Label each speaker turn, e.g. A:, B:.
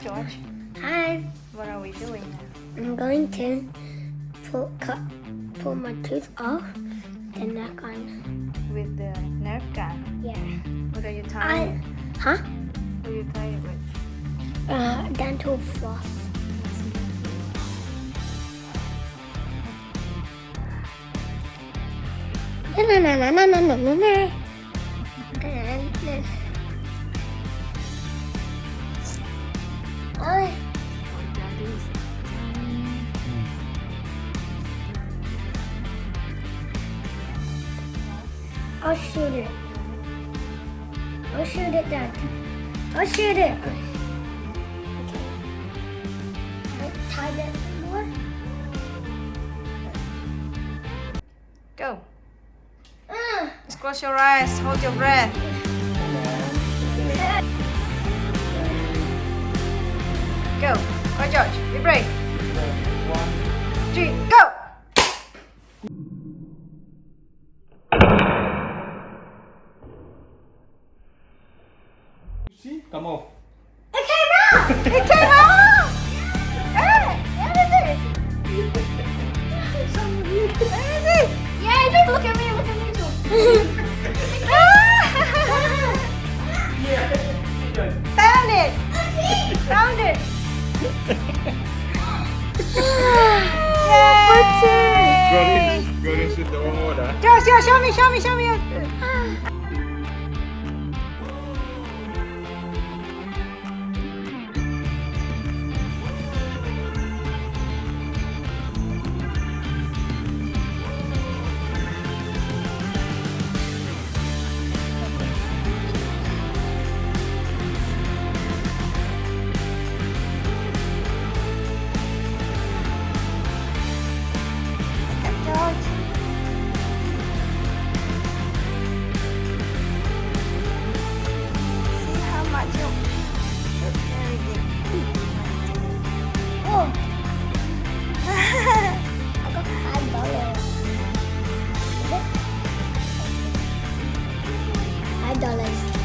A: George.
B: Hi,
A: What are we doing now?
B: I'm going to pull my tooth off the neck on.
A: With the Nerf gun.
B: Yeah.
A: What are you tying it?
B: Huh?
A: What are you tying it with?
B: Dental floss. Na na na na na na na na. Ôi,
A: Oh, Daddy's tying.
B: I'll shoot it. I'll shoot it, Dad. I'll shoot it. Okay. Tie that more.
A: Go. Just close your eyes. Hold your breath. Go. Go, George. Be brave. 3, go.
C: See? Come off.
B: It came out!
A: It came out. Hey, let me see. Let me see.
B: Yeah, just look at me too.
A: Found it. Found it. Yay.
C: Go and sit the one order.
A: George, show me. George. See how much you very good.
B: Oh. I got $5. $5.